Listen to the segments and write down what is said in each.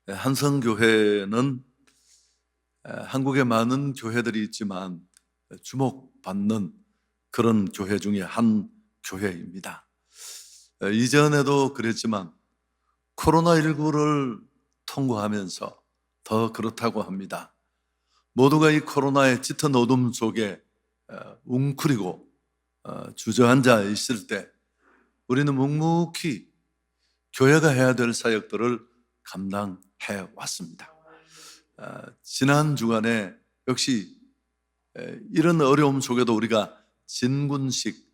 한성교회는 한국에 많은 교회들이 있지만 주목받는 그런 교회 중에 한 교회입니다. 이전에도 그랬지만 코로나19를 통과하면서 더 그렇다고 합니다. 모두가 이 코로나의 짙은 어둠 속에 웅크리고 주저앉아 있을 때 우리는 묵묵히 교회가 해야 될 사역들을 감당해 왔습니다. 지난 주간에 역시 이런 어려움 속에도 우리가 진군식,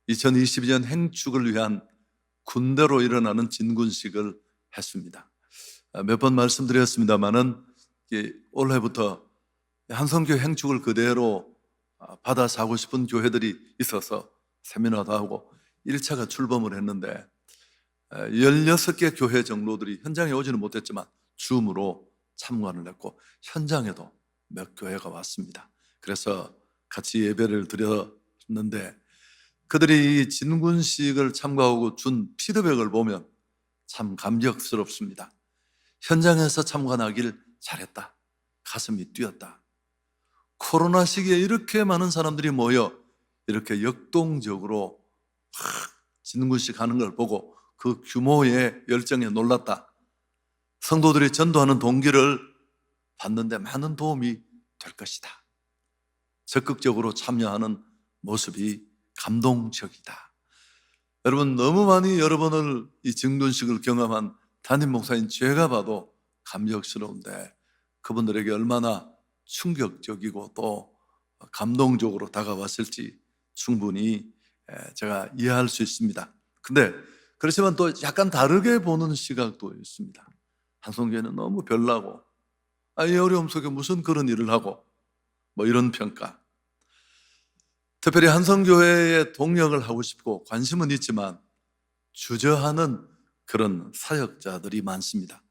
2022년 행축을 위한 군대로 일어나는 진군식을 했습니다. 몇 번 말씀드렸습니다마는 올해부터 한성교회 행축을 그대로 받아 사고 싶은 교회들이 있어서 세미나도 하고 1차가 출범을 했는데 16개 교회 정로들이 현장에 오지는 못했지만 줌으로 참관을 했고 현장에도 몇 교회가 왔습니다. 그래서 같이 예배를 드렸는데 그들이 진군식을 참가하고 준 피드백을 보면 참 감격스럽습니다. 현장에서 참관하길 잘했다. 가슴이 뛰었다. 코로나 시기에 이렇게 많은 사람들이 모여 이렇게 역동적으로 진군식 하는 걸 보고 그 규모의 열정에 놀랐다. 성도들이 전도하는 동기를 받는데 많은 도움이 될 것이다. 적극적으로 참여하는 모습이 감동적이다. 여러분, 너무 많이 여러 번을 이 진군식을 경험한 담임 목사인 제가 봐도 감격스러운데 그분들에게 얼마나 충격적이고 또 감동적으로 다가왔을지 충분히 제가 이해할 수 있습니다. 근데 그렇지만 또 약간 다르게 보는 시각도 있습니다. 한성교회는 너무 별나고 이 어려움 속에 무슨 그런 일을 하고 뭐 이런 평가. 특별히 한성교회에 동력을 하고 싶고 관심은 있지만 주저하는 그런 사역자들이 많습니다.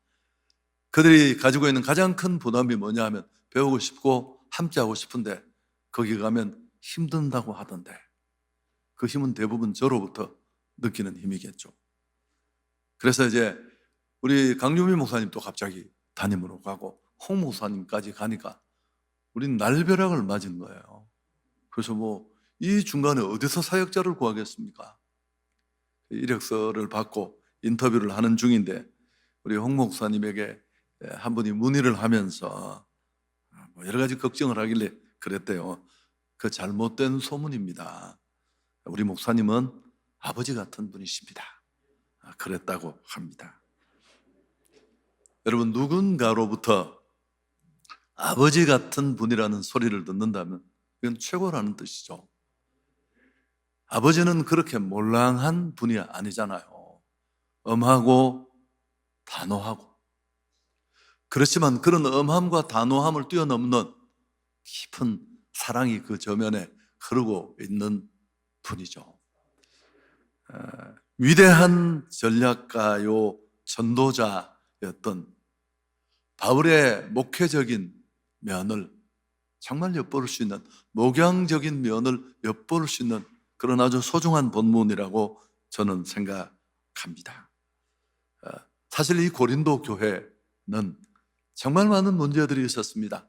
그들이 가지고 있는 가장 큰 부담이 뭐냐 하면 배우고 싶고 함께하고 싶은데 거기 가면 힘든다고 하던데 그 힘은 대부분 저로부터 느끼는 힘이겠죠. 그래서 이제 우리 강유미 목사님도 갑자기 담임으로 가고 홍 목사님까지 가니까 우린 날벼락을 맞은 거예요. 그래서 뭐 이 중간에 어디서 사역자를 구하겠습니까? 이력서를 받고 인터뷰를 하는 중인데 우리 홍 목사님에게 한 분이 문의를 하면서 여러 가지 걱정을 하길래 그랬대요. 그 잘못된 소문입니다. 우리 목사님은 아버지 같은 분이십니다. 그랬다고 합니다. 여러분, 누군가로부터 아버지 같은 분이라는 소리를 듣는다면 이건 최고라는 뜻이죠. 아버지는 그렇게 몰랑한 분이 아니잖아요. 엄하고 단호하고. 그렇지만 그런 엄함과 단호함을 뛰어넘는 깊은 사랑이 그 저면에 흐르고 있는 분이죠. 위대한 전략가요 전도자였던 바울의 목회적인 면을 정말 엿보를 수 있는, 목양적인 면을 엿보를 수 있는 그런 아주 소중한 본문이라고 저는 생각합니다. 사실 이 고린도 교회는 정말 많은 문제들이 있었습니다.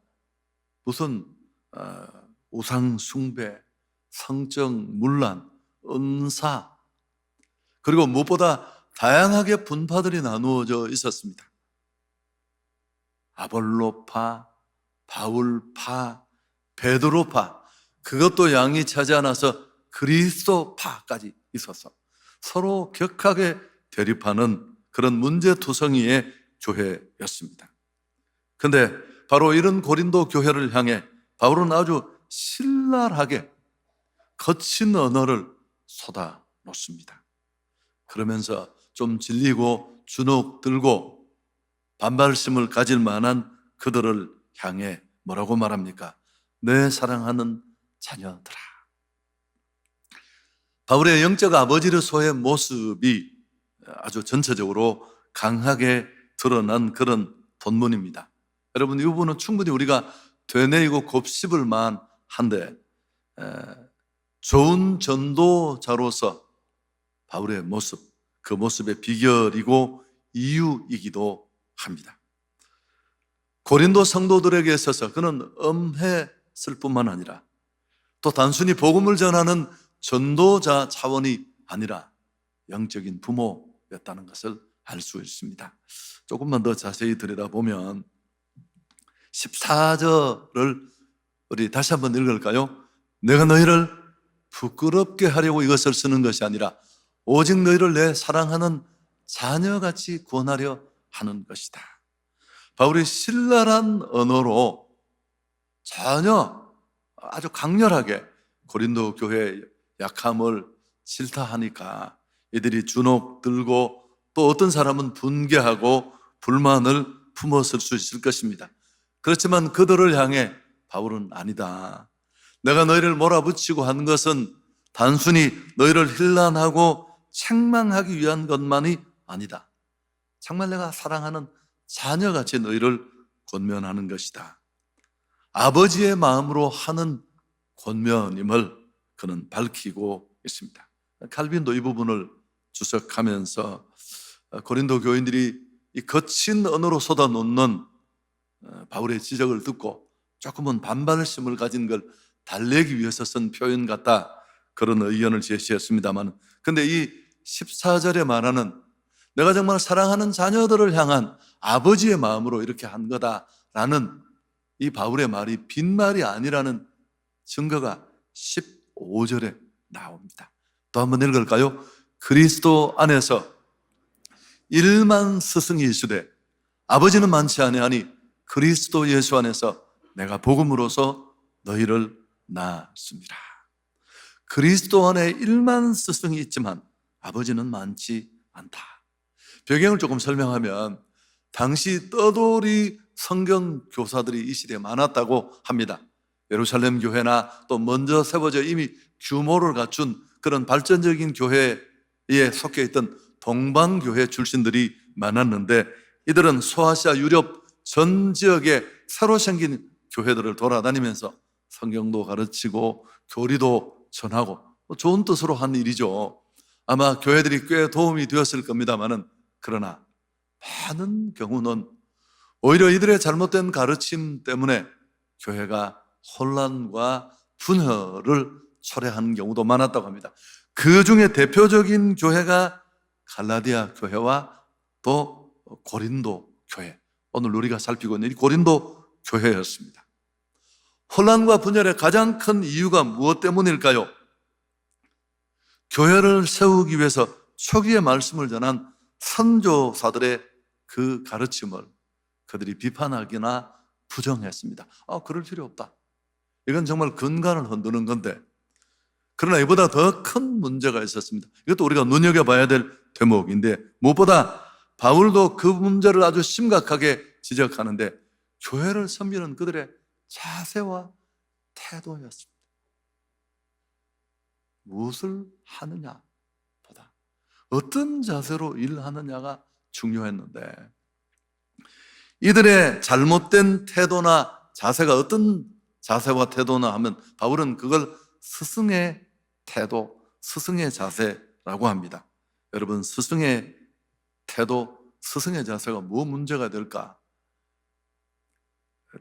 무슨 우상 숭배, 성적 문란, 은사, 그리고 무엇보다 다양하게 분파들이 나누어져 있었습니다. 아볼로파, 바울파, 베드로파, 그것도 양이 차지 않아서 그리스도파까지 있어서 서로 격하게 대립하는 그런 문제투성이의 교회였습니다. 그런데 바로 이런 고린도 교회를 향해 바울은 아주 신랄하게 거친 언어를 쏟아놓습니다. 그러면서 좀 질리고 주눅들고 반발심을 가질 만한 그들을 향해 뭐라고 말합니까? 내 사랑하는 자녀들아. 바울의 영적 아버지로서의 모습이 아주 전체적으로 강하게 드러난 그런 본문입니다. 여러분, 이 부분은 충분히 우리가 되뇌이고 곱씹을 만한데 좋은 전도자로서 바울의 모습, 그 모습의 비결이고 이유이기도 합니다. 고린도 성도들에게 있어서 그는 엄했을 뿐만 아니라 또 단순히 복음을 전하는 전도자 차원이 아니라 영적인 부모였다는 것을 알 수 있습니다. 조금만 더 자세히 들여다보면 14절을 우리 다시 한번 읽을까요? 내가 너희를 부끄럽게 하려고 이것을 쓰는 것이 아니라 오직 너희를 내 사랑하는 자녀같이 구원하려 하는 것이다. 바울이 신랄한 언어로 전혀 아주 강렬하게 고린도 교회의 약함을 질타하니까 이들이 주눅 들고 또 어떤 사람은 분개하고 불만을 품었을 수 있을 것입니다. 그렇지만 그들을 향해 바울은 아니다. 내가 너희를 몰아붙이고 한 것은 단순히 너희를 힐난하고 책망하기 위한 것만이 아니다. 정말 내가 사랑하는 자녀같이 너희를 권면하는 것이다. 아버지의 마음으로 하는 권면임을 그는 밝히고 있습니다. 칼빈도 이 부분을 주석하면서 고린도 교인들이 이 거친 언어로 쏟아놓는 바울의 지적을 듣고 조금은 반발심을 가진 걸 달래기 위해서 쓴 표현 같다, 그런 의견을 제시했습니다만, 근데 이 14절에 말하는 내가 정말 사랑하는 자녀들을 향한 아버지의 마음으로 이렇게 한 거다라는 이 바울의 말이 빈말이 아니라는 증거가 15절에 나옵니다. 또 한번 읽을까요? 그리스도 안에서 일만 스승이 있으되 아버지는 많지 아니하니 그리스도 예수 안에서 내가 복음으로서 너희를 낳았습니다. 그리스도 안에 일만 스승이 있지만 아버지는 많지 않다. 배경을 조금 설명하면 당시 떠돌이 성경 교사들이 이 시대에 많았다고 합니다. 예루살렘 교회나 또 먼저 세워져 이미 규모를 갖춘 그런 발전적인 교회에 속해 있던 동방교회 출신들이 많았는데, 이들은 소아시아 유럽 전 지역에 새로 생긴 교회들을 돌아다니면서 성경도 가르치고 교리도 전하고 좋은 뜻으로 한 일이죠. 아마 교회들이 꽤 도움이 되었을 겁니다만은, 그러나 많은 경우는 오히려 이들의 잘못된 가르침 때문에 교회가 혼란과 분열을 초래하는 경우도 많았다고 합니다. 그 중에 대표적인 교회가 갈라디아 교회와 또 고린도 교회, 오늘 우리가 살피고 있는 이 고린도 교회였습니다. 혼란과 분열의 가장 큰 이유가 무엇 때문일까요? 교회를 세우기 위해서 초기에 말씀을 전한 선조사들의 그 가르침을 그들이 비판하거나 부정했습니다. 그럴 필요 없다. 이건 정말 근간을 흔드는 건데, 그러나 이보다 더 큰 문제가 있었습니다. 이것도 우리가 눈여겨봐야 될 대목인데, 무엇보다 바울도 그 문제를 아주 심각하게 지적하는데, 교회를 섬기는 그들의 자세와 태도였습니다. 무엇을 하느냐보다 어떤 자세로 일하느냐가 중요했는데, 이들의 잘못된 태도나 자세가 어떤 자세와 태도나 하면 바울은 그걸 스승의 태도, 스승의 자세라고 합니다. 여러분, 스승의 태도, 스승의 자세가 뭐 문제가 될까?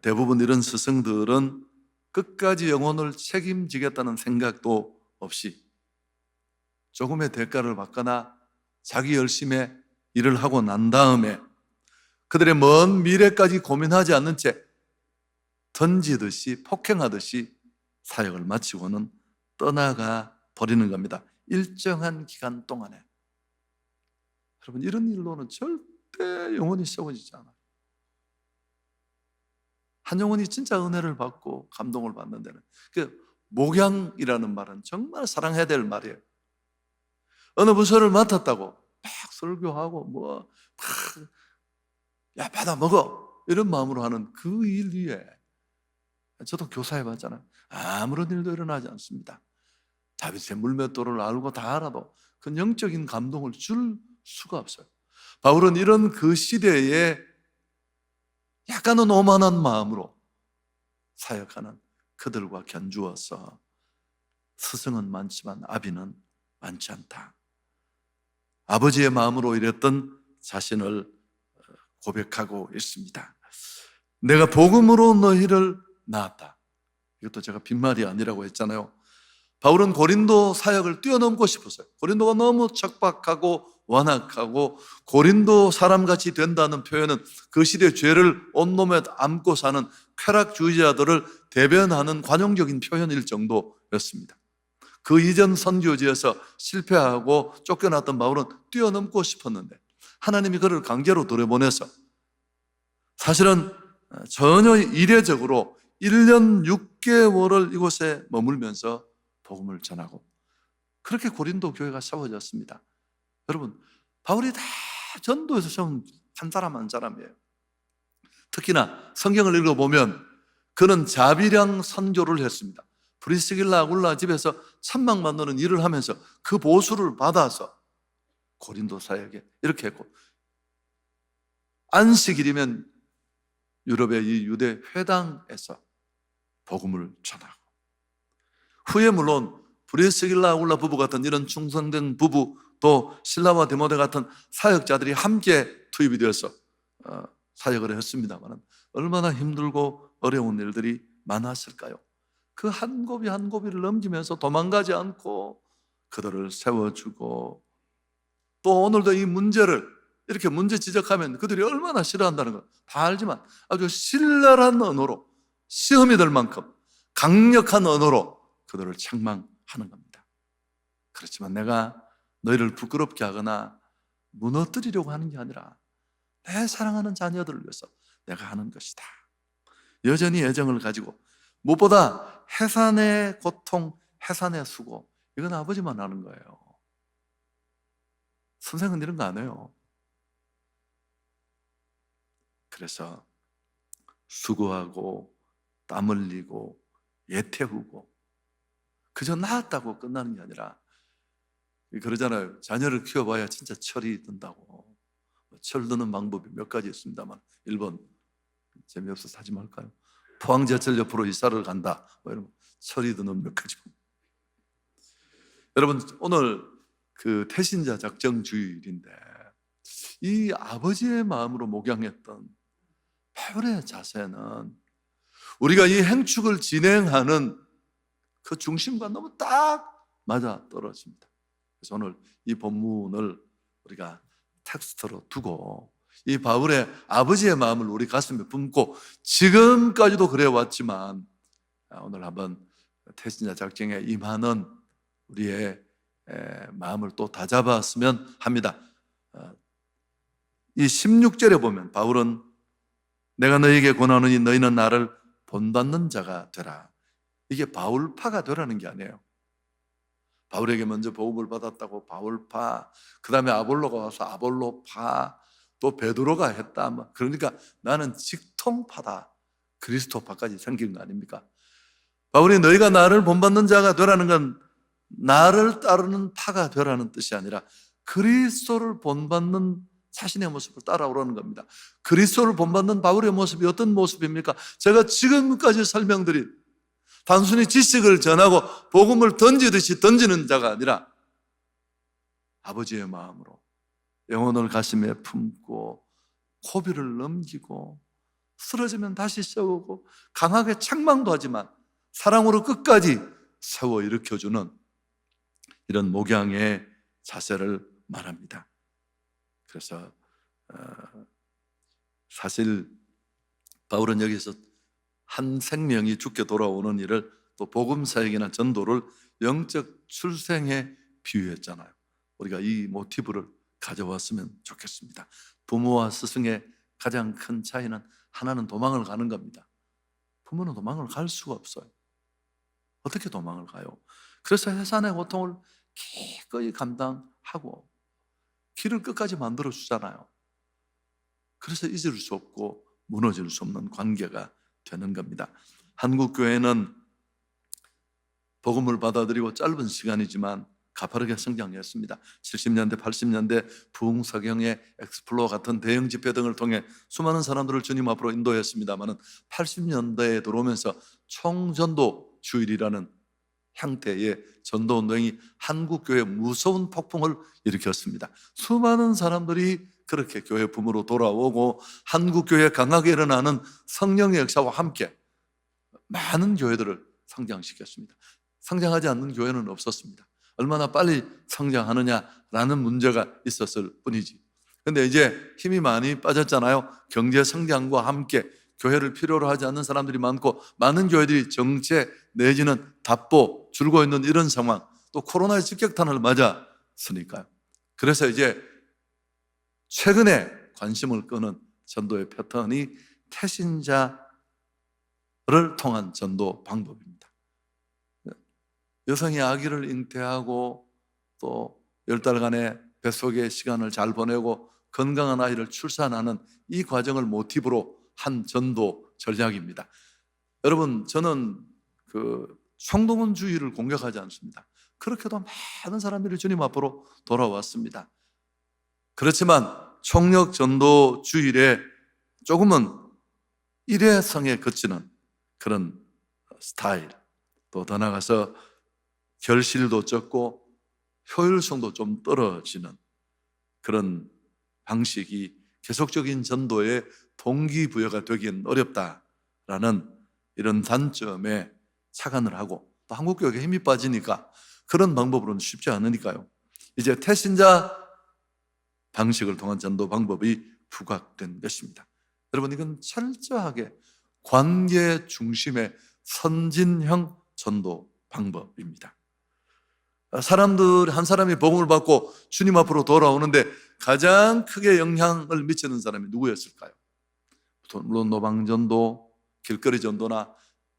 대부분 이런 스승들은 끝까지 영혼을 책임지겠다는 생각도 없이 조금의 대가를 받거나 자기 열심에 일을 하고 난 다음에 그들의 먼 미래까지 고민하지 않는 채 던지듯이 폭행하듯이 사역을 마치고는 떠나가 버리는 겁니다. 일정한 기간 동안에. 여러분, 이런 일로는 절대 영혼이 세워지지 않아요. 한 영혼이 진짜 은혜를 받고 감동을 받는 데는, 목양이라는 말은 정말 사랑해야 될 말이에요. 어느 부서를 맡았다고 막 설교하고 야 받아 먹어 이런 마음으로 하는 그 일 위에, 저도 교사해 봤잖아요. 아무런 일도 일어나지 않습니다. 다윗의 물맷돌을 알고 다 알아도 그 영적인 감동을 줄 수가 없어요. 바울은 이런 그 시대에 약간은 오만한 마음으로 사역하는 그들과 견주어서 스승은 많지만 아비는 많지 않다. 아버지의 마음으로 일했던 자신을 고백하고 있습니다. 내가 복음으로 너희를 낳았다. 이것도 제가 빈말이 아니라고 했잖아요. 바울은 고린도 사역을 뛰어넘고 싶었어요. 고린도가 너무 척박하고 완악하고 고린도 사람같이 된다는 표현은 그 시대의 죄를 온몸에 안고 사는 쾌락주의자들을 대변하는 관용적인 표현일 정도였습니다. 그 이전 선교지에서 실패하고 쫓겨났던 바울은 뛰어넘고 싶었는데 하나님이 그를 강제로 들여보내서 사실은 전혀 이례적으로 1년 6개월을 이곳에 머물면서 복음을 전하고 그렇게 고린도 교회가 세워졌습니다. 여러분, 바울이 다 전도에서 세운 한 사람 한 사람이에요. 특히나 성경을 읽어보면 그는 자비량 선교를 했습니다. 브리스길라 아굴라 집에서 천막 만드는 일을 하면서 그 보수를 받아서 고린도 사역에 이렇게 했고, 안식일이면 유럽의 이 유대 회당에서 복음을 전하고, 후에 물론 브리스길라 아굴라 부부 같은 이런 충성된 부부, 또 실라와 디모데 같은 사역자들이 함께 투입이 되어서 사역을 했습니다만 얼마나 힘들고 어려운 일들이 많았을까요? 그 한 고비 한 고비를 넘기면서 도망가지 않고 그들을 세워주고, 또 오늘도 이 문제를 이렇게 문제 지적하면 그들이 얼마나 싫어한다는 걸 다 알지만 아주 신랄한 언어로, 시험이 될 만큼 강력한 언어로 그들을 책망하는 겁니다. 그렇지만 내가 너희를 부끄럽게 하거나 무너뜨리려고 하는 게 아니라 내 사랑하는 자녀들을 위해서 내가 하는 것이다. 여전히 애정을 가지고, 무엇보다 해산의 고통, 해산의 수고, 이건 아버지만 하는 거예요. 선생은 이런 거 안 해요. 그래서 수고하고 땀 흘리고 애태우고 그저 낳았다고 끝나는 게 아니라, 그러잖아요. 자녀를 키워봐야 진짜 철이 든다고. 철 드는 방법이 몇 가지 있습니다만 1번, 재미없어서 하지 말까요? 포항제철 옆으로 이사를 간다, 뭐 이런 철이 드는 몇 가지. 여러분, 오늘 그 태신자 작정 주일인데 이 아버지의 마음으로 목양했던 바울의 자세는 우리가 이 행축을 진행하는 그 중심과 너무 딱 맞아 떨어집니다. 그래서 오늘 이 본문을 우리가 텍스트로 두고 이 바울의 아버지의 마음을 우리 가슴에 품고 지금까지도 그래왔지만 오늘 한번 태신자 작정에 임하는 우리의 마음을 또 다잡았으면 합니다. 이 16절에 보면 바울은 내가 너희에게 권하노니 너희는 나를 본받는 자가 되라. 이게 바울파가 되라는 게 아니에요. 바울에게 먼저 복음을 받았다고 바울파, 그 다음에 아볼로가 와서 아볼로파, 또 베드로가 했다. 그러니까 나는 직통파다, 그리스도파까지 생긴 거 아닙니까? 바울이 너희가 나를 본받는 자가 되라는 건 나를 따르는 파가 되라는 뜻이 아니라 그리스도를 본받는 자신의 모습을 따라오라는 겁니다. 그리스도를 본받는 바울의 모습이 어떤 모습입니까? 제가 지금까지 설명드린 단순히 지식을 전하고 복음을 던지듯이 던지는 자가 아니라 아버지의 마음으로 영혼을 가슴에 품고 고비를 넘기고 쓰러지면 다시 세우고 강하게 책망도 하지만 사랑으로 끝까지 세워 일으켜주는 이런 목양의 자세를 말합니다. 그래서 사실 바울은 여기서 한 생명이 죽게 돌아오는 일을, 또 복음 사역이나 전도를 영적 출생에 비유했잖아요. 우리가 이 모티브를 가져왔으면 좋겠습니다. 부모와 스승의 가장 큰 차이는 하나는 도망을 가는 겁니다. 부모는 도망을 갈 수가 없어요. 어떻게 도망을 가요? 그래서 해산의 고통을 기꺼이 감당하고 길을 끝까지 만들어 주잖아요. 그래서 잊을 수 없고 무너질 수 없는 관계가 되는 겁니다. 한국 교회는 복음을 받아들이고 짧은 시간이지만 가파르게 성장했습니다. 70년대, 80년대 부흥사경의 엑스플로어 같은 대형 집회 등을 통해 수많은 사람들을 주님 앞으로 인도했습니다만 80년대에 들어오면서 총전도 주일이라는 형태의 전도운동이 한국교회에 무서운 폭풍을 일으켰습니다. 수많은 사람들이 그렇게 교회 붐으로 돌아오고 한국 교회 강하게 일어나는 성령의 역사와 함께 많은 교회들을 성장시켰습니다. 성장하지 않는 교회는 없었습니다. 얼마나 빨리 성장하느냐라는 문제가 있었을 뿐이지. 근데 이제 힘이 많이 빠졌잖아요. 경제 성장과 함께 교회를 필요로 하지 않는 사람들이 많고 많은 교회들이 정체 내지는 답보 줄고 있는 이런 상황, 또 코로나의 직격탄을 맞았으니까요. 그래서 이제 최근에 관심을 끄는 전도의 패턴이 태신자를 통한 전도 방법입니다. 여성이 아기를 잉태하고 또 10달간의 뱃속의 시간을 잘 보내고 건강한 아이를 출산하는 이 과정을 모티브로 한 전도 전략입니다. 여러분, 저는 총동원주의를 공격하지 않습니다. 그렇게도 많은 사람들이 주님 앞으로 돌아왔습니다. 그렇지만 총력 전도주의에 조금은 일회성에 그치는 그런 스타일, 또 더 나아가서 결실도 적고 효율성도 좀 떨어지는 그런 방식이 계속적인 전도의 동기부여가 되기는 어렵다라는 이런 단점에 착안을 하고, 또 한국교회가 힘이 빠지니까 그런 방법으로는 쉽지 않으니까요. 이제 태신자 방식을 통한 전도 방법이 부각된 것입니다. 여러분, 이건 철저하게 관계 중심의 선진형 전도 방법입니다. 한 사람이 복음을 받고 주님 앞으로 돌아오는데 가장 크게 영향을 미치는 사람이 누구였을까요? 물론 노방전도, 길거리 전도나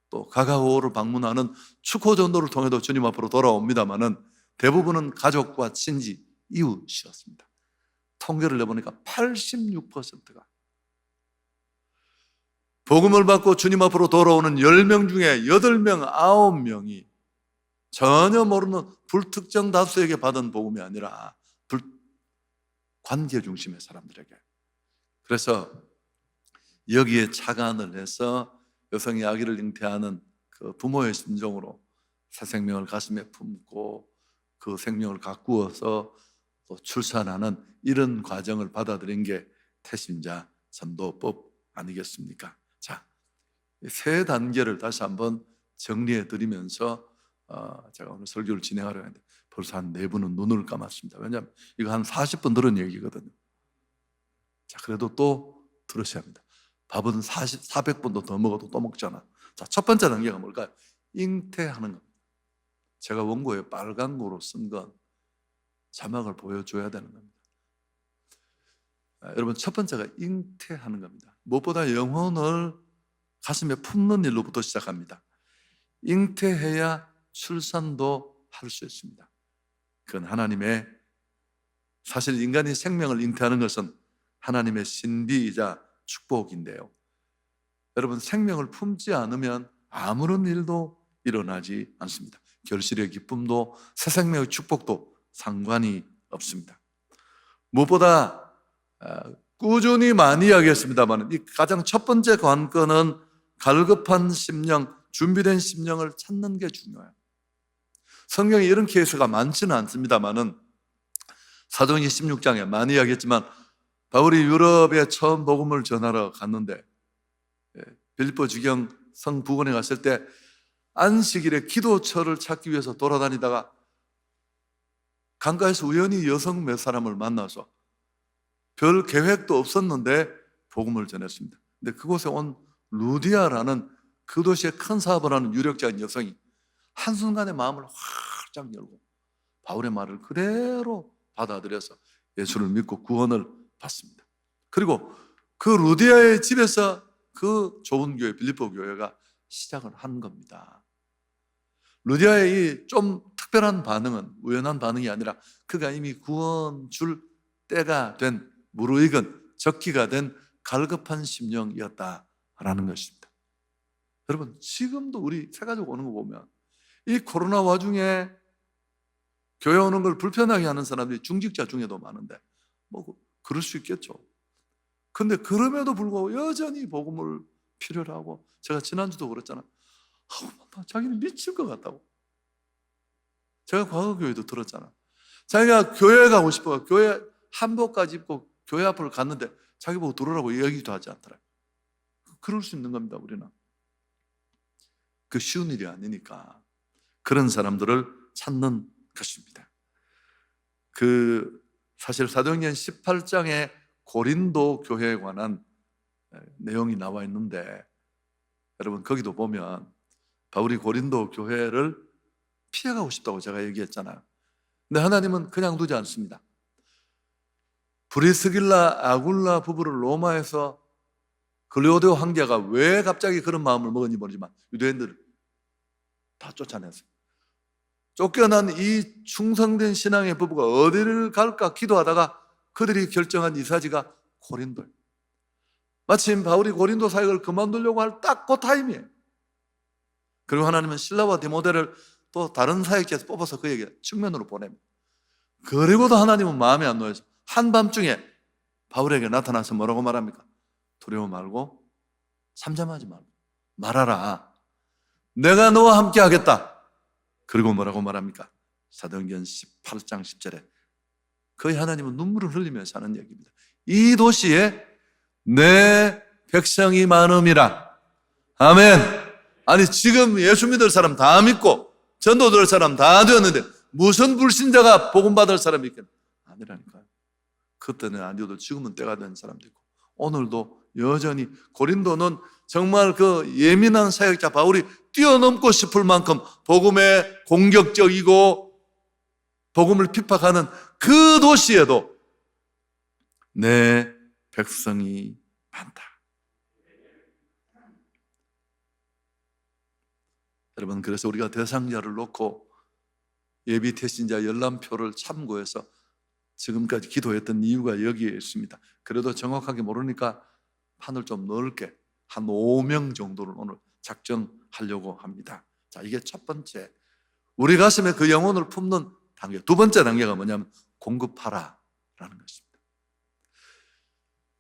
또 가가오를 방문하는 축호 전도를 통해도 주님 앞으로 돌아옵니다마는 대부분은 가족과 친지, 이웃이었습니다. 통계를 내보니까 86%가 복음을 받고 주님 앞으로 돌아오는 10명 중에 8명, 9명이 전혀 모르는 불특정 다수에게 받은 복음이 아니라 관계 중심의 사람들에게. 그래서 여기에 착안을 해서 여성이 아기를 잉태하는 그 부모의 심정으로 새 생명을 가슴에 품고 그 생명을 가꾸어서 또 출산하는 이런 과정을 받아들인 게 태신자 전도법 아니겠습니까? 자, 세 단계를 다시 한번 정리해 드리면서 제가 오늘 설교를 진행하려고 했는데 벌써 한 4분은 눈을 감았습니다. 왜냐하면 이거 한 40분 들은 얘기거든요. 자, 그래도 또 들으셔야 합니다. 밥은 400분도 더 먹어도 또 먹잖아. 자, 첫 번째 단계가 뭘까요? 잉태하는 겁니다. 제가 원고에 빨간고로 쓴 건 자막을 보여줘야 되는 겁니다. 여러분, 첫 번째가 잉태하는 겁니다. 무엇보다 영혼을 가슴에 품는 일로부터 시작합니다. 잉태해야 출산도 할 수 있습니다. 그건 하나님의, 사실 인간이 생명을 잉태하는 것은 하나님의 신비이자 축복인데요. 여러분, 생명을 품지 않으면 아무런 일도 일어나지 않습니다. 결실의 기쁨도 새 생명의 축복도 상관이 없습니다. 무엇보다 꾸준히 많이 이야기했습니다만 이 가장 첫 번째 관건은 갈급한 심령, 준비된 심령을 찾는 게 중요해요. 성경에 이런 케이스가 많지는 않습니다만은 사도행전 16장에 많이 이야기했지만 바울이 유럽에 처음 복음을 전하러 갔는데 빌립보 지경 성 부근에 갔을 때 안식일에 기도처를 찾기 위해서 돌아다니다가 강가에서 우연히 여성 몇 사람을 만나서 별 계획도 없었는데 복음을 전했습니다. 근데 그곳에 온 루디아라는 그 도시에 큰 사업을 하는 유력자인 여성이 한순간에 마음을 활짝 열고 바울의 말을 그대로 받아들여서 예수를 믿고 구원을 받습니다. 그리고 그 루디아의 집에서 그 좋은 교회, 빌립보 교회가 시작을 한 겁니다. 루디아의 이 좀 특별한 반응은 우연한 반응이 아니라 그가 이미 구원 줄 때가 된, 무르익은 적기가 된 갈급한 심령이었다라는 것입니다. 여러분, 지금도 우리 새가족 오는 거 보면 이 코로나 와중에 교회 오는 걸 불편하게 하는 사람들이 중직자 중에도 많은데 뭐 그럴 수 있겠죠. 근데 그럼에도 불구하고 여전히 복음을 필요로 하고, 제가 지난주도 그랬잖아요. 자기는 미칠 것 같다고. 제가 과거 교회도 들었잖아. 자기가 교회 가고 싶어 교회 한복까지 입고 교회 앞을 갔는데 자기 보고 들어오라고 얘기도 하지 않더라. 그럴 수 있는 겁니다. 우리는 그 쉬운 일이 아니니까 그런 사람들을 찾는 것입니다. 사실 사도행전 18장에 고린도 교회에 관한 내용이 나와 있는데, 여러분 거기도 보면 바울이 고린도 교회를 피해가고 싶다고 제가 얘기했잖아요. 근데 하나님은 그냥 두지 않습니다. 브리스길라 아굴라 부부를 로마에서 글라우디오 황제가 왜 갑자기 그런 마음을 먹었는지 모르지만 유대인들을 다 쫓아냈어요. 쫓겨난 이 충성된 신앙의 부부가 어디를 갈까 기도하다가 그들이 결정한 이사지가 고린도예요. 마침 바울이 고린도 사역을 그만두려고 할 딱 그 타임이에요. 그리고 하나님은 실라와 디모데를 또 다른 사역자에서 뽑아서 그에게 측면으로 보냅니다. 그리고도 하나님은 마음에 안 놓여서 한밤중에 바울에게 나타나서 뭐라고 말합니까? 두려워 말고 잠잠하지 말고 말하라. 내가 너와 함께 하겠다. 그리고 뭐라고 말합니까? 사도행전 18장 10절에 거의 하나님은 눈물을 흘리면서 하는 얘기입니다. 이 도시에 내 백성이 많음이라. 아멘. 아니 지금 예수 믿을 사람 다 믿고 전도 될 사람 다 되었는데 무슨 불신자가 복음 받을 사람이 있겠나? 아니라니까요. 그때는 아니어도 지금은 때가 된 사람도 있고 오늘도 여전히 고린도는 정말 그 예민한 사역자 바울이 뛰어넘고 싶을 만큼 복음에 공격적이고 복음을 핍박하는 그 도시에도 내 백성이 많다. 여러분, 그래서 우리가 대상자를 놓고 예비 태신자 열람표를 참고해서 지금까지 기도했던 이유가 여기에 있습니다. 그래도 정확하게 모르니까 판을 좀 넓게 한 5명 정도를 오늘 작정하려고 합니다. 자, 이게 첫 번째, 우리 가슴에 그 영혼을 품는 단계. 두 번째 단계가 뭐냐면 공급하라라는 것입니다.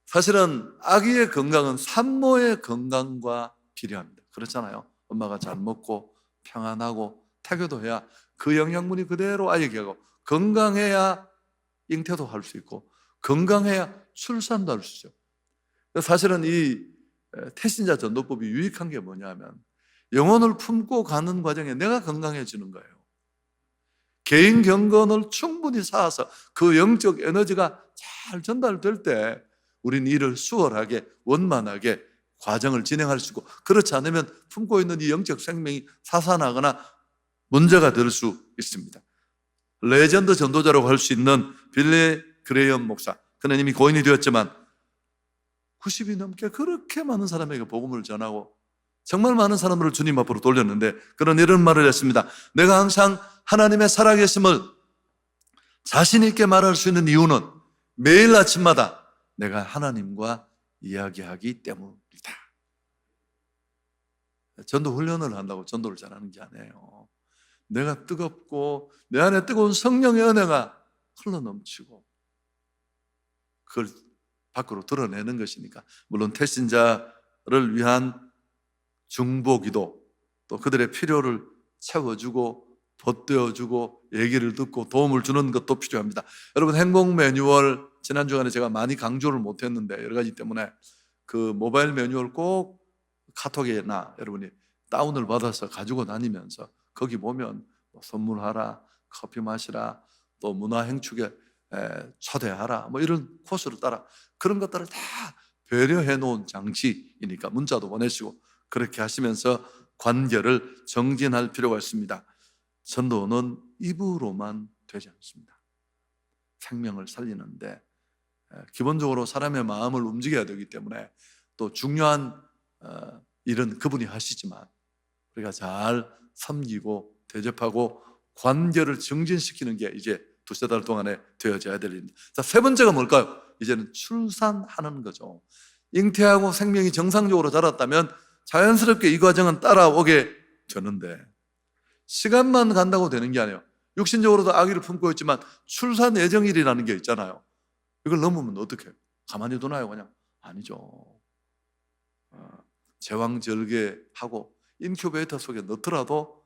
사실은 아기의 건강은 산모의 건강과 비례합니다. 그렇잖아요. 엄마가 잘 먹고 평안하고 태교도 해야 그 영양분이 그대로 아이에게 가고, 건강해야 잉태도 할 수 있고 건강해야 출산도 할 수 있죠. 사실은 이 태신자 전도법이 유익한 게 뭐냐면 영혼을 품고 가는 과정에 내가 건강해지는 거예요. 개인 경건을 충분히 쌓아서 그 영적 에너지가 잘 전달될 때 우린 일을 수월하게 원만하게 과정을 진행할 수 있고, 그렇지 않으면 품고 있는 이 영적 생명이 사산하거나 문제가 될 수 있습니다. 레전드 전도자라고 할 수 있는 빌리 그레이엄 목사, 그는 이미 고인이 되었지만 90이 넘게 그렇게 많은 사람에게 복음을 전하고 정말 많은 사람들을 주님 앞으로 돌렸는데 그런 이런 말을 했습니다. 내가 항상 하나님의 살아계심을 자신 있게 말할 수 있는 이유는 매일 아침마다 내가 하나님과 이야기하기 때문이다. 전도 훈련을 한다고 전도를 잘하는 게 아니에요. 내가 뜨겁고 내 안에 뜨거운 성령의 은혜가 흘러넘치고 그걸 밖으로 드러내는 것이니까. 물론 태신자를 위한 중보기도, 또 그들의 필요를 채워주고 덧대어주고 얘기를 듣고 도움을 주는 것도 필요합니다. 여러분, 행복 매뉴얼 지난 주간에 제가 많이 강조를 못했는데 여러 가지 때문에 그 모바일 매뉴얼 꼭 카톡에나 여러분이 다운을 받아서 가지고 다니면서 거기 보면 선물하라, 커피 마시라, 또 문화행축에 초대하라, 뭐 이런 코스를 따라 그런 것들을 다 배려해 놓은 장치이니까 문자도 보내시고 그렇게 하시면서 관계를 정진할 필요가 있습니다. 전도는 입으로만 되지 않습니다. 생명을 살리는데 기본적으로 사람의 마음을 움직여야 되기 때문에 또 중요한 일은 그분이 하시지만 우리가 잘 섬기고 대접하고 관계를 정진시키는 게 이제 두세 달 동안에 되어져야 될 일입니다. 자, 세 번째가 뭘까요? 이제는 출산하는 거죠. 잉태하고 생명이 정상적으로 자랐다면 자연스럽게 이 과정은 따라오게 되는데 시간만 간다고 되는 게 아니에요. 육신적으로도 아기를 품고 있지만 출산 예정일이라는 게 있잖아요. 이걸 넘으면 어떻게 해요? 가만히 두나요? 그냥? 아니죠. 제왕절개하고 인큐베이터 속에 넣더라도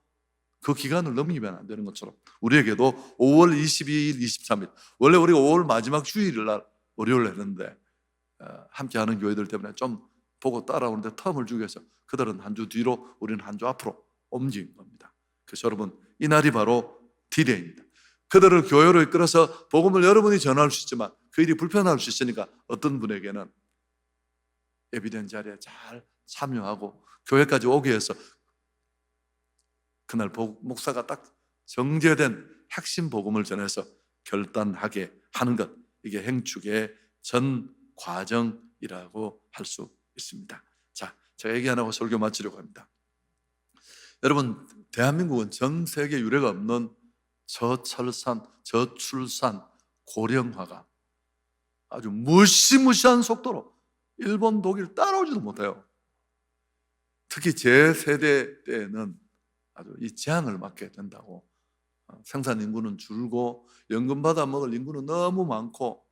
그 기간을 넘기면 안 되는 것처럼 우리에게도 5월 22일, 23일, 원래 우리가 5월 마지막 주일날 월요일 했는데 함께하는 교회들 때문에 좀 보고 따라오는데 텀을 주기 위해서 그들은 한 주 뒤로, 우리는 한 주 앞으로 옮긴 겁니다. 그래서 여러분, 이날이 바로 디데이입니다. 그들을 교회로 이끌어서 복음을 여러분이 전할 수 있지만 그 일이 불편할 수 있으니까 어떤 분에게는 예비된 자리에 잘 참여하고 교회까지 오게 해서 그날 목사가 딱 정제된 핵심 복음을 전해서 결단하게 하는 것, 이게 행축의 전 과정이라고 할 수 있습니다. 자, 제가 얘기 안 하고 설교 마치려고 합니다. 여러분, 대한민국은 전 세계 유례가 없는 저출산, 고령화가 아주 무시무시한 속도로 일본, 독일 따라오지도 못해요. 특히 제 세대 때는 아주 이 재앙을 맞게 된다고. 생산 인구는 줄고 연금 받아 먹을 인구는 너무 많고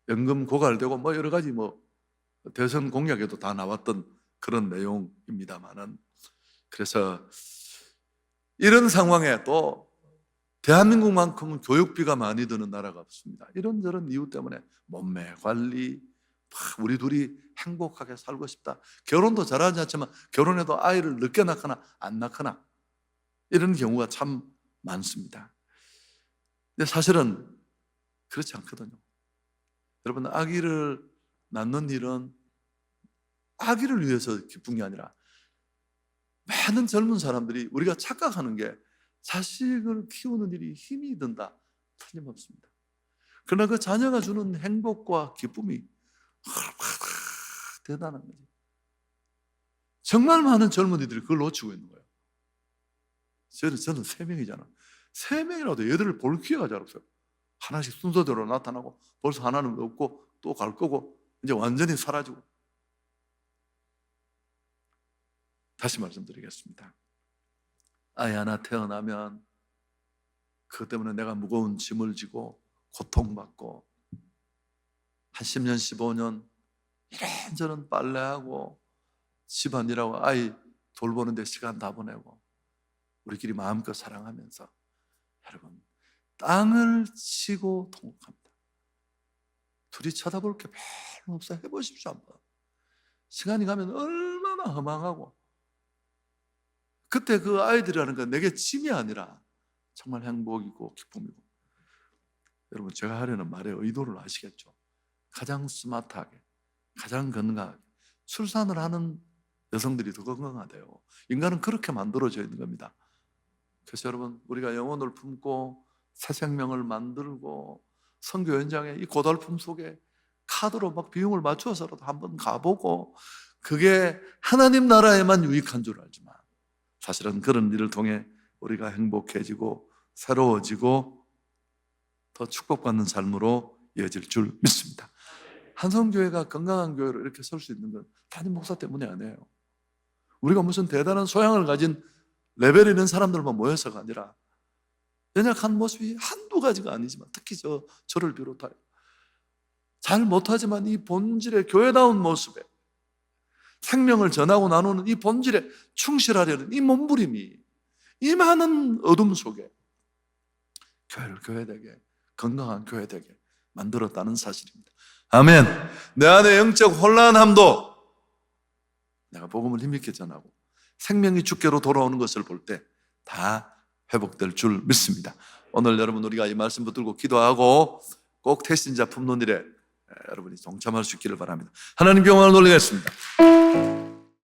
연금 고갈되고 뭐 여러 가지 대선 공약에도 다 나왔던 그런 내용입니다만은, 그래서 이런 상황에 또 대한민국만큼은 교육비가 많이 드는 나라가 없습니다. 이런저런 이유 때문에 몸매 관리, 우리 둘이 행복하게 살고 싶다, 결혼도 잘하지 않지만 결혼해도 아이를 늦게 낳거나 안 낳거나 이런 경우가 참 많습니다. 근데 사실은 그렇지 않거든요. 여러분, 아기를 낳는 일은 아기를 위해서 기쁜 게 아니라 많은 젊은 사람들이 우리가 착각하는 게 자식을 키우는 일이 힘이 든다. 틀림없습니다. 그러나 그 자녀가 주는 행복과 기쁨이 대단한 거죠. 정말 많은 젊은이들이 그걸 놓치고 있는 거예요. 저는 3명이잖아. 3명이라도 얘들을 볼 기회가 잘 없어요. 하나씩 순서대로 나타나고 벌써 하나는 없고 또 갈 거고 이제 완전히 사라지고. 다시 말씀드리겠습니다. 아이 하나 태어나면 그것 때문에 내가 무거운 짐을 지고 고통받고 한 10년, 15년 이런저런 빨래하고 집안일하고 아이 돌보는 데 시간 다 보내고 우리끼리 마음껏 사랑하면서, 여러분, 땅을 치고 통곡합니다. 둘이 쳐다볼 게 별로 없어요. 해보십시오 한번. 시간이 가면 얼마나 허망하고, 그때 그 아이들이라는 건 내게 짐이 아니라 정말 행복이고 기쁨이고. 여러분, 제가 하려는 말의 의도를 아시겠죠? 가장 스마트하게, 가장 건강하게 출산을 하는 여성들이 더 건강하대요. 인간은 그렇게 만들어져 있는 겁니다. 그래서 여러분, 우리가 영혼을 품고 새 생명을 만들고 선교 현장에 이 고달픔 속에 카드로 막 비용을 맞추어서라도 한번 가보고, 그게 하나님 나라에만 유익한 줄 알지만 사실은 그런 일을 통해 우리가 행복해지고 새로워지고 더 축복받는 삶으로 이어질 줄 믿습니다. 한성교회가 건강한 교회로 이렇게 설 수 있는 건 담임 목사 때문에 아니에요. 우리가 무슨 대단한 소양을 가진 레벨 있는 사람들만 모여서가 아니라 연약한 모습이 한두 가지가 아니지만 특히 저를 비롯하여 잘 못하지만 이 본질의 교회다운 모습에 생명을 전하고 나누는 이 본질에 충실하려는 이 몸부림이 이 많은 어둠 속에 교회를 교회되게, 건강한 교회되게 만들었다는 사실입니다. 아멘. 내 안에 영적 혼란함도 내가 복음을 힘있게 전하고 생명이 주께로 돌아오는 것을 볼 때 다 회복될 줄 믿습니다. 오늘 여러분, 우리가 이 말씀 붙들고 기도하고 꼭 태신자 품는 일에 여러분이 동참할 수 있기를 바랍니다. 하나님 영광을 돌리겠습니다.